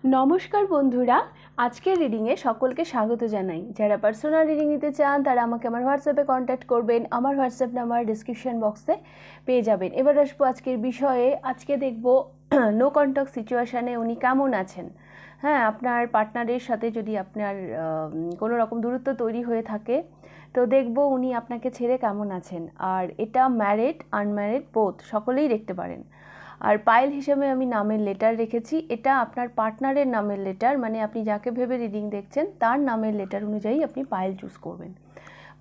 নমস্কার বন্ধুরা, আজকের রিডিংয়ে সকলকে স্বাগত জানাই। যারা পার্সোনাল রিডিং নিতে চান তারা আমাকে আমার হোয়াটসঅ্যাপে কন্ট্যাক্ট করবেন। আমার হোয়াটসঅ্যাপ নাম্বার ডিসক্রিপশন বক্সে পেয়ে যাবেন। এবার আসবো আজকের বিষয়ে। আজকে দেখব নো কন্ট্যাক্ট সিচুয়েশানে উনি কেমন আছেন। হ্যাঁ, আপনার পার্টনারের সাথে যদি আপনার কোনো রকম দূরত্ব তৈরি হয়ে থাকে তো দেখব উনি আপনাকে ছেড়ে কেমন আছেন। আর এটা ম্যারিড আনম্যারিড বোথ সকলেই দেখতে পারেন। আর পাইল হিসেবে আমি নামের লেটার রেখেছি। এটা আপনার পার্টনারের নামের লেটার, মানে আপনি যাকে ভেবে রিডিং দেখছেন তার নামের লেটার অনুযায়ী আপনি পাইল চুজ করবেন।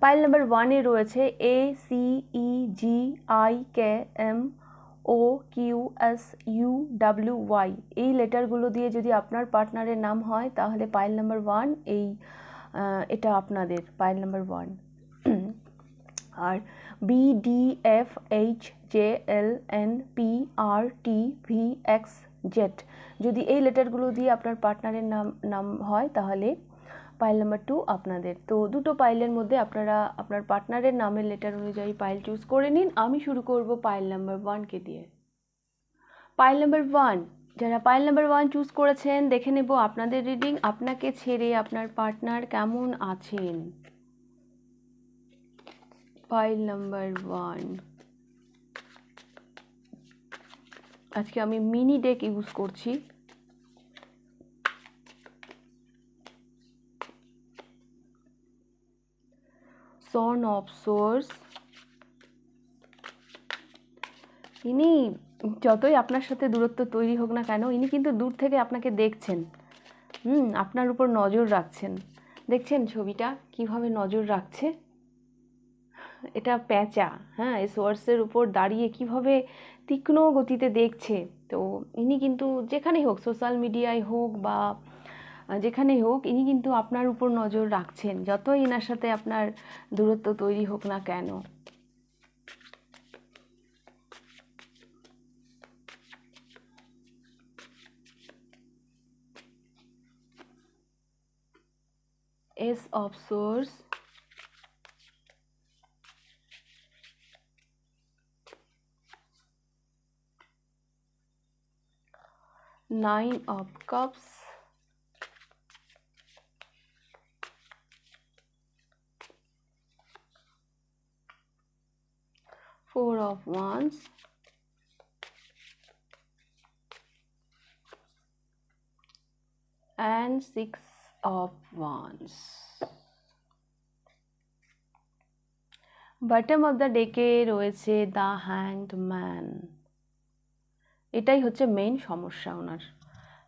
পাইল নাম্বার 1-এ রয়েছে ACEGIKMOQSUWY। এই লেটারগুলো দিয়ে যদি আপনার পার্টনারের নাম হয় তাহলে পাইল নাম্বার 1 এটা আপনাদের পাইল নাম্বার 1। আর BDFHJLNPRTVXZ যদি এই লেটারগুলো দিয়ে আপনার পার্টনারের নাম হয় তাহলে পাইল নাম্বার 2 আপনাদের। তো দুটো পাইলের মধ্যে আপনারা আপনার পার্টনারের নামের লেটার অনুযায়ী পাইল চুজ করে নিন। আমি শুরু করব পাইল নাম্বার 1-কে দিয়ে। পাইল নাম্বার 1, যারা পাইল নাম্বার 1 চুজ করেছেন দেখে নেব আপনাদের রিডিং। আপনাকে ছেড়ে আপনার পার্টনার কেমন আছেন। পাইল নাম্বার 1, আজকে আমি মিনি ডেক ইউজ করছি। Son of swords. ইনি যতই আপনার সাথে দূরত্ব তৈরি হোক না কেন, ইনি কিন্তু দূর থেকে আপনাকে দেখছেন। আপনার উপর নজর রাখছেন। দেখছেন ছবিটা কিভাবে নজর রাখছে। এটা প্যাঁচা, হ্যাঁ, এই সোর্সের উপর দাঁড়িয়ে কিভাবে তীক্ষ্ণ গতিতে দেখছে। তো ইনি কিন্তু যেখানেই হোক, সোশ্যাল মিডিয়ায় হোক বা যেখানেই হোক, ইনি কিন্তু আপনার উপর নজর রাখছেন যতই এনার সাথে আপনার দূরত্ব তৈরি হোক না কেন। S of swords, Nine of Cups, Four of Wands, and Six of Wands. Bottom of the ডেকে রয়েছে দ্য হ্যাংড ম্যান। এটাই হচ্ছে মেইন সমস্যা ওনার।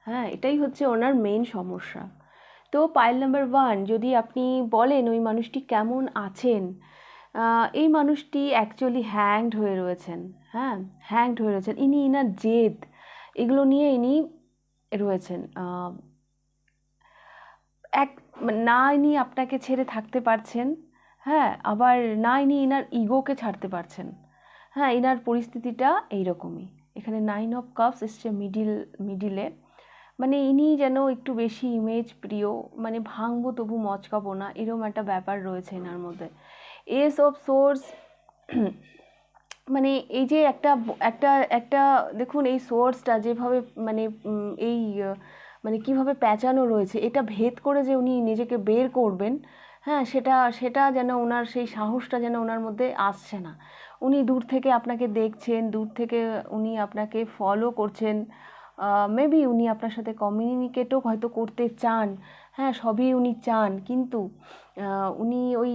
হ্যাঁ, এটাই হচ্ছে ওনার মেইন সমস্যা। তো পাইল নাম্বার 1, যদি আপনি বলেন ওই মানুষটি কেমন আছেন, এই মানুষটি অ্যাকচুয়ালি হ্যাংড হয়ে রয়েছেন। হ্যাঁ, হ্যাংড হয়ে রয়েছেন। ইনার জেদ এগুলো নিয়ে ইনি রয়েছেন। না ইনি আপনাকে ছেড়ে থাকতে পারছেন, হ্যাঁ, আবার না ইনার ইগোকে ছাড়তে পারছেন। হ্যাঁ, ইনার পরিস্থিতিটা এইরকমই। এখানে 9 অফ কাপস এসছে মিডিলে, মানে ইনি যেন একটু বেশি ইমেজ প্রিয়, মানে ভাঙবো তবু মচকাবো না, এরকম একটা ব্যাপার রয়েছে এনার মধ্যে। এস অফ সোর্স, মানে এই যে একটা একটা একটা দেখুন এই সোর্সটা যেভাবে মানে এই মানে কিভাবে প্যাঁচানো রয়েছে, এটা ভেদ করে যে উনি নিজেকে বের করবেন, হ্যাঁ, সেটা যেন ওনার সেই সাহসটা যেন ওনার মধ্যে আসছে না। উনি দূর থেকে আপনাকে দেখছেন, দূর থেকে উনি আপনাকে ফলো করছেন, মেবি উনি আপনার সাথে কমিউনিকেটও হয়তো করতে চান। হ্যাঁ, সবই উনি চান, কিন্তু উনি ওই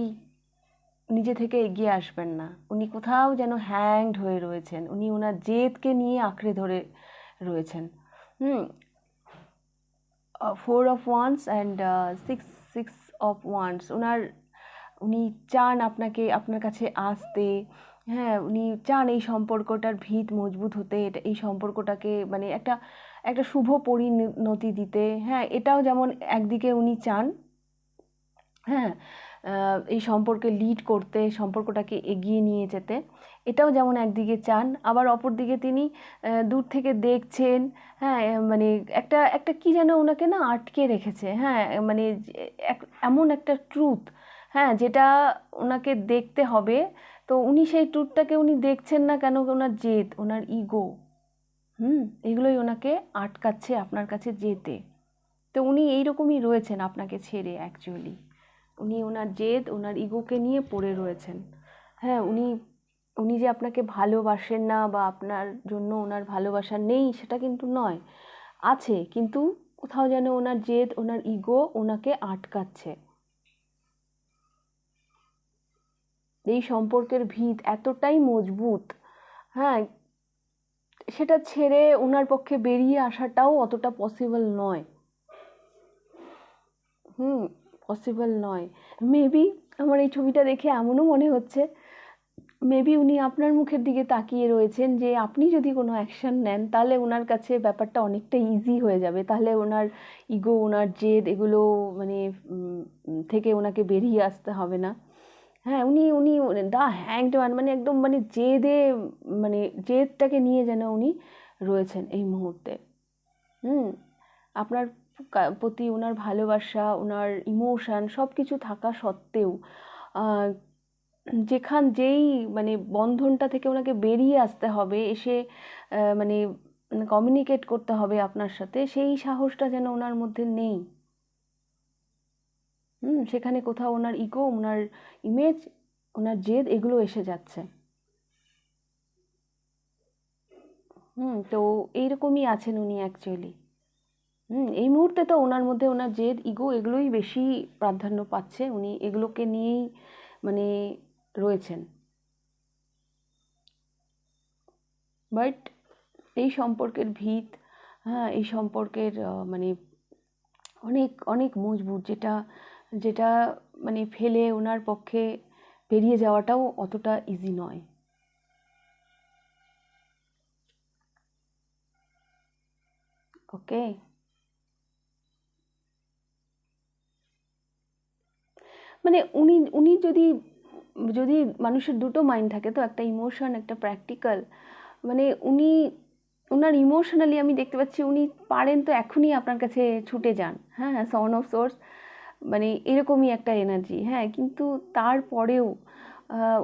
নিজে থেকে এগিয়ে আসবেন না। উনি কোথাও যেন হ্যাংড হয়ে রয়েছেন। উনি ওনার জেদকে নিয়ে আঁকড়ে ধরে রয়েছেন। 4 of wands and 6 of wands. উনি চান আপনার কাছে আসতে। হ্যাঁ, উনি চান এই সম্পর্কটার ভিত মজবুত হতে, এই সম্পর্কটাকে মানে একটা শুভ পরিণতি দিতে। হ্যাঁ, এটাও যেমন একদিকে উনি চান, হ্যাঁ, এই সম্পর্কে লিড করতে, সম্পর্কটাকে এগিয়ে নিয়ে যেতে, এটাও যেমন একদিকে চান, আবার অপরদিকে তিনি দূর থেকে দেখছেন। হ্যাঁ, মানে একটা কি যেন ওনাকে না আটকে রেখেছে। হ্যাঁ, মানে এমন একটা ট্রুথ, হ্যাঁ, যেটা ওনাকে দেখতে হবে। তো উনি সেই ট্রুথটাকে উনি দেখছেন না কেন? ওনার জেদ, ওনার ইগো, এগুলোই ওনাকে আটকাচ্ছে আপনার কাছে যেতে। তো উনি এইরকমই রয়েছেন আপনাকে ছেড়ে। অ্যাকচুয়ালি উনি ওনার জেদ, ওনার ইগোকে নিয়ে পড়ে রয়েছেন। হ্যাঁ, উনি উনি যে আপনাকে ভালোবাসেন না বা আপনার জন্য ওনার ভালোবাসা নেই সেটা কিন্তু নয়, আছে, কিন্তু কোথাও যেন ওনার জেদ, ওনার ইগো ওনাকে আটকাচ্ছে। এই সম্পর্কের ভিত এতটাই মজবুত, হ্যাঁ, সেটা ছেড়ে ওনার পক্ষে বেরিয়ে আসাটাও অতটা পসিবল নয়। পসিবল নয়। মেবি আমার এই ছবিটা দেখে এমনও মনে হচ্ছে, মেবি উনি আপনার মুখের দিকে তাকিয়ে রয়েছেন যে আপনি যদি কোনো অ্যাকশন নেন তাহলে ওনার কাছে ব্যাপারটা অনেকটা ইজি হয়ে যাবে, তাহলে ওনার ইগো, ওনার জেদ এগুলো মানে থেকে ওনাকে বেরিয়ে আসতে হবে না। হ্যাঁ, উনি উনি দ্য হ্যাংড ম্যান, মানে একদম মানে জেদে, মানে জেদটাকে নিয়ে যেন উনি রয়েছেন এই মুহূর্তে। আপনার প্রতি ওনার ভালোবাসা, ওনার ইমোশান সব কিছু থাকা সত্ত্বেও যেই মানে বন্ধনটা থেকে ওনাকে বেরিয়ে আসতে হবে, এসে মানে কমিউনিকেট করতে হবে আপনার সাথে, সেই সাহসটা যেন ওনার মধ্যে নেই। সেখানে কোথাও ওনার ইগো, ওনার ইমেজ, ওনার জেদ এগুলো এসে যাচ্ছে। তো এইরকমই আছেন উনি অ্যাকচুয়ালি। এই মুহূর্তে তো ওনার মধ্যে ওনার জেদ, ইগো এগুলোই বেশি প্রাধান্য পাচ্ছে, উনি এগুলোকে নিয়েই মানে রয়েছেন। বাট এই সম্পর্কের ভিত, হ্যাঁ, এই সম্পর্কের মানে অনেক অনেক মজবুত, যেটা যেটা মানে ফেলে ওনার পক্ষে বেরিয়ে যাওয়াটাও অতটা ইজি নয়। ওকে, মানে উনি উনি যদি যদি মানুষের দুটো মাইন্ড থাকে, তো একটা ইমোশন, একটা প্র্যাকটিক্যাল, মানে উনি ওনার ইমোশনালি আমি দেখতে পাচ্ছি উনি পারেন তো এখনই আপনার কাছে ছুটে যান, হ্যাঁ, সন অফ সোর্স, মানে এরকমই একটা এনার্জি। হ্যাঁ, কিন্তু তারপরেও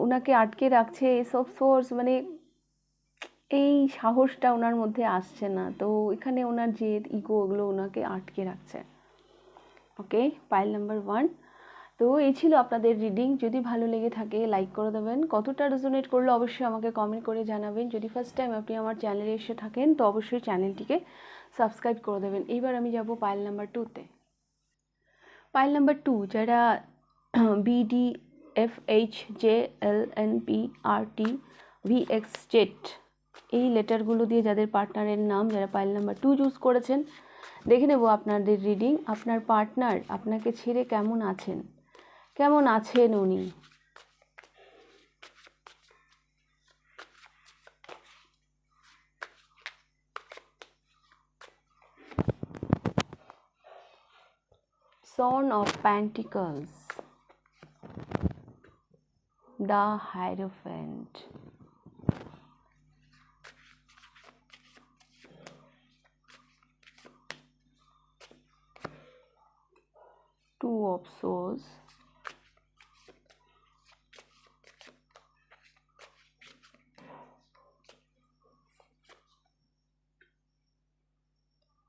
ওনাকে আটকে রাখছে এসব সোর্স, মানে এই সাহসটা ওনার মধ্যে আসছে না, তো এখানে ওনার জেদ, ইগো ওগুলো ওনাকে আটকে রাখছে। ওকে, পাইল নাম্বার 1। তো এই ছিল আপনাদের রিডিং। যদি ভালো লেগে থাকে লাইক করে দেবেন, কতটা রেজোনেট করলে অবশ্যই আমাকে কমেন্ট করে জানাবেন। যদি ফার্স্ট টাইম আপনি আমার চ্যানেলে এসে থাকেন তো অবশ্যই চ্যানেলটিকে সাবস্ক্রাইব করে দেবেন। এইবার আমি যাব পাইল নাম্বার 2তে। পাইল নাম্বার 2, যারা BDFHJLNPRTVXZ এই লেটারগুলো দিয়ে যাদের পার্টনারের নাম, যারা পাইল নাম্বার 2 চুজ করেছেন, দেখে নেব আপনাদের রিডিং। আপনার পার্টনার আপনাকে ছেড়ে কেমন আছেন, কেমন আছেন উনি। Son of Pentacles, the Hierophant, Two of Swords,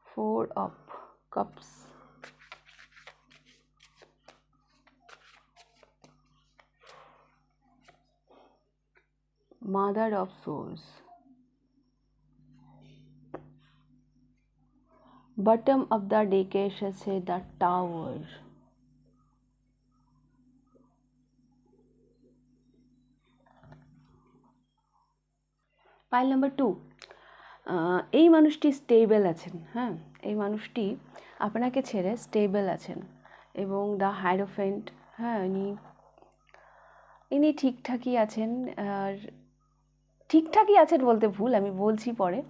Four of Cups, Mother of Swords, Bottom of the deck এসেছে the Tower, পাইল নাম্বার 2। এই মানুষটি স্টেবল আছেন, হ্যাঁ, এই মানুষটি আপনাকে ছেড়ে স্টেবল আছেন, এবং দ্য হাইরোফেন্ট, হ্যাঁ, ইনি ঠিকঠাকই আছেন। আর ঠিকঠাকই আছেন বলতে ভুল, আমি বলছি পরে।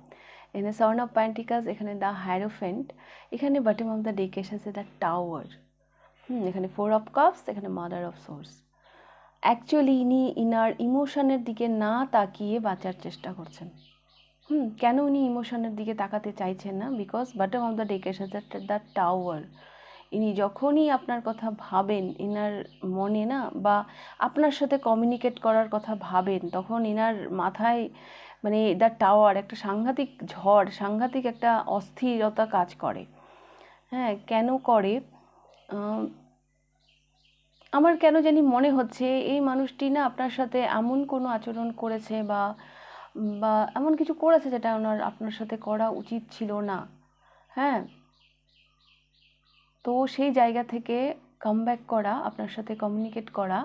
এখানে সন অফ প্যান্টিকাস, এখানে দ্য হাইরোফেন্ট, এখানে বটম অফ দ্য ডেক এসেছে দ্য টাওয়ার, এখানে ফোর অফ কাপস, এখানে মাদার অফ সোর্স। অ্যাকচুয়ালি ইনি ইনার ইমোশনের দিকে না তাকিয়ে বাঁচার চেষ্টা করছেন। কেন উনি ইমোশনের দিকে তাকাতে চাইছেন না? Because bottom of the deck এসেছে দ্য টাওয়ার। ইনি যখনই আপনার কথা ভাবেন, ইনার মনে না, বা আপনার সাথে কমিউনিকেট করার কথা ভাবেন, তখন ইনার মাথায় মানে দ্য টাওয়ার, একটা সাংঘাতিক ঝড়, সাংঘাতিক একটা অস্থিরতা কাজ করে। হ্যাঁ কেন করে আমার কেন জানি মনে হচ্ছে এই মানুষটি না আপনার সাথে এমন কোনো আচরণ করেছে বা বা এমন কিছু করেছে যেটা ওনার আপনার সাথে করা উচিত ছিল না। হ্যাঁ, তো সেই জায়গা থেকে কামব্যাক করা, আপনার সাথে কমিউনিকেট করা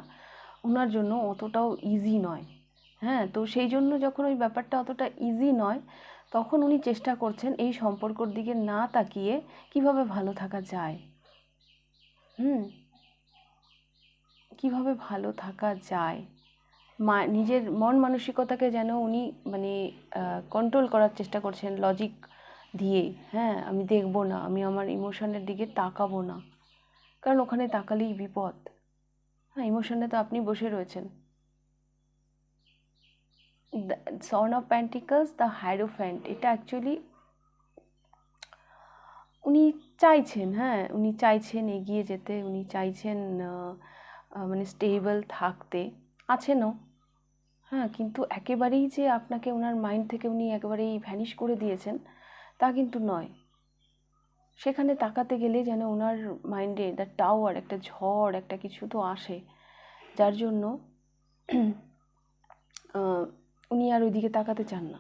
ওনার জন্য অতটাও ইজি নয়। হ্যাঁ, তো সেই জন্য যখন ওই ব্যাপারটা অতটা ইজি নয়, তখন উনি চেষ্টা করছেন এই সম্পর্কর দিকে না তাকিয়ে কিভাবে ভালো থাকা যায়। হুম, কিভাবে ভালো থাকা যায়, নিজের মন মানসিকতাকে যেন উনি মানে কন্ট্রোল করার চেষ্টা করছেন লজিক দিয়ে। হ্যাঁ, আমি দেখব না, আমি আমার ইমোশনের দিকে তাকাবো না, কারণ ওখানে তাকালেই বিপদ। হ্যাঁ, ইমোশনে তো আপনি বসে রয়েছেন। সন অফ প্যান্টিকলস, দ্য হাইরোফ্যান্ট, এটা অ্যাকচুয়ালি উনি চাইছেন, হ্যাঁ উনি চাইছেন এগিয়ে যেতে, উনি চাইছেন মানে স্টেবল থাকতে, আছেনও। হ্যাঁ, কিন্তু একেবারেই যে আপনাকে ওনার মাইন্ড থেকে উনি একেবারেই ভ্যানিশ করে দিয়েছেন তা কিন্তু নয়। সেখানে তাকাতে গেলে যেন ওনার মাইন্ডে দ্য টাওয়ার, একটা ঝড়, একটা কিছু তো আসে, যার জন্য উনি আর ওইদিকে তাকাতে চান না।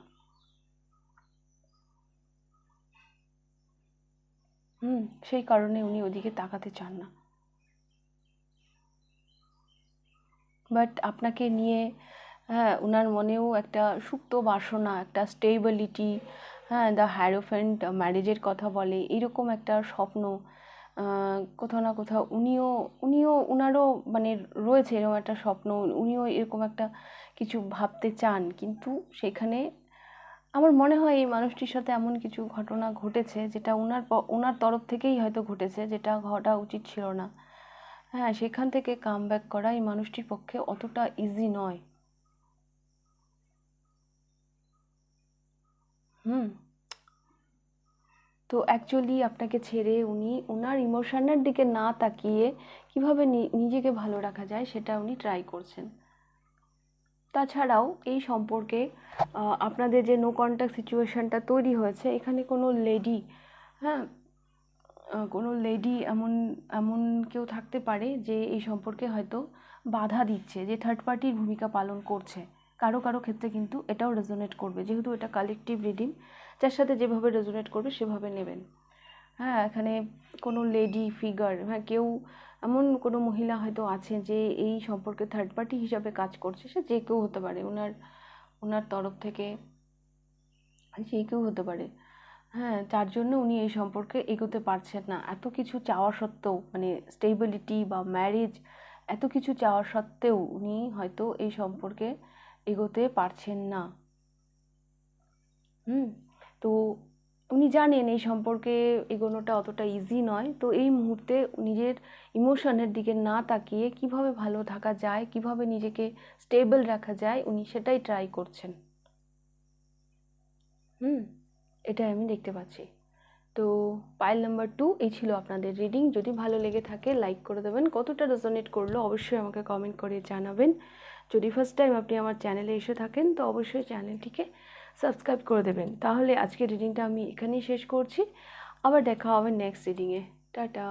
সেই কারণে উনি ওইদিকে তাকাতে চান না। বাট আপনাকে নিয়ে, হ্যাঁ ওনার মনেও একটা সুপ্ত বাসনা, একটা স্টেবিলিটি, হ্যাঁ দ্য হ্যারোফেন্ট ম্যারেজের কথা বলে, এরকম একটা স্বপ্ন কোথাও না কোথাও উনিও উনারও মানে রয়েছে এরকম একটা স্বপ্ন, উনিও এরকম একটা কিছু ভাবতে চান, কিন্তু সেখানে আমার মনে হয় এই মানুষটির সাথে এমন কিছু ঘটনা ঘটেছে যেটা ওনার তরফ থেকেই হয়তো ঘটেছে, যেটা ঘটা উচিত ছিল না। হ্যাঁ, সেখান থেকে কামব্যাক করা এই মানুষটির পক্ষে অতটা ইজি নয়। হুম, তো অ্যাকচুয়ালি আপনাকে ছেড়ে উনি ওনার ইমোশনের দিকে না তাকিয়ে কিভাবে নিজেকে ভালো রাখা যায় সেটা উনি ট্রাই করছেন। তাছাড়াও এই সম্পর্কে আপনাদের যে নো কন্ট্যাক্ট সিচুয়েশনটা তৈরি হয়েছে, এখানে কোনো লেডি, হ্যাঁ কোনো লেডি এমন এমন কেউ থাকতে পারে যে এই সম্পর্কে হয়তো বাধা দিচ্ছে, যে থার্ড পার্টির ভূমিকা পালন করছে। কারো কারো ক্ষেত্রে কিন্তু এটাও রেজোনেট করবে, যেহেতু এটা কালেকটিভ রিডিং, যার সাথে যেভাবে রেজোনেট করবে সেভাবে নেবেন। হ্যাঁ, এখানে কোনো লেডি ফিগার, হ্যাঁ কেউ এমন কোনো মহিলা হয়তো আছে যে এই সম্পর্কে থার্ড পার্টি হিসাবে কাজ করছে, সে যে কেউ হতে পারে, ওনার ওনার তরফ থেকে যে কেউ হতে পারে। হ্যাঁ, যার জন্য উনি এই সম্পর্কে এগোতে পারছেন না, এত কিছু চাওয়া সত্ত্বেও, মানে স্টেবিলিটি বা ম্যারেজ, এত কিছু চাওয়া সত্ত্বেও উনি হয়তো এই সম্পর্কে এগোতে পারছেন না। তো উনি জানেন এই সম্পর্কে এগোনোটা অতটা ইজি নয়, তো এই মুহূর্তে নিজের ইমোশনের দিকে না তাকিয়ে কিভাবে ভালো থাকা যায়, কিভাবে নিজেকে স্টেবল রাখা যায়, উনি সেটাই ট্রাই করছেন। এটাই আমি দেখতে পাচ্ছি। তো পাইল নাম্বার 2 এই ছিল আপনাদের রিডিং। যদি ভালো লেগে থাকে লাইক করে দেবেন, কতটা রেজোনেট করলো অবশ্যই আমাকে কমেন্ট করে জানাবেন। যদি ফার্স্ট টাইম আপনি আমার চ্যানেলে এসে থাকেন তো অবশ্যই চ্যানেলটিকে সাবস্ক্রাইব করে দেবেন। তাহলে আজকের রিডিংটা আমি এখানেই শেষ করছি, আবার দেখা হবে নেক্সট রিডিংয়ে। টাটা।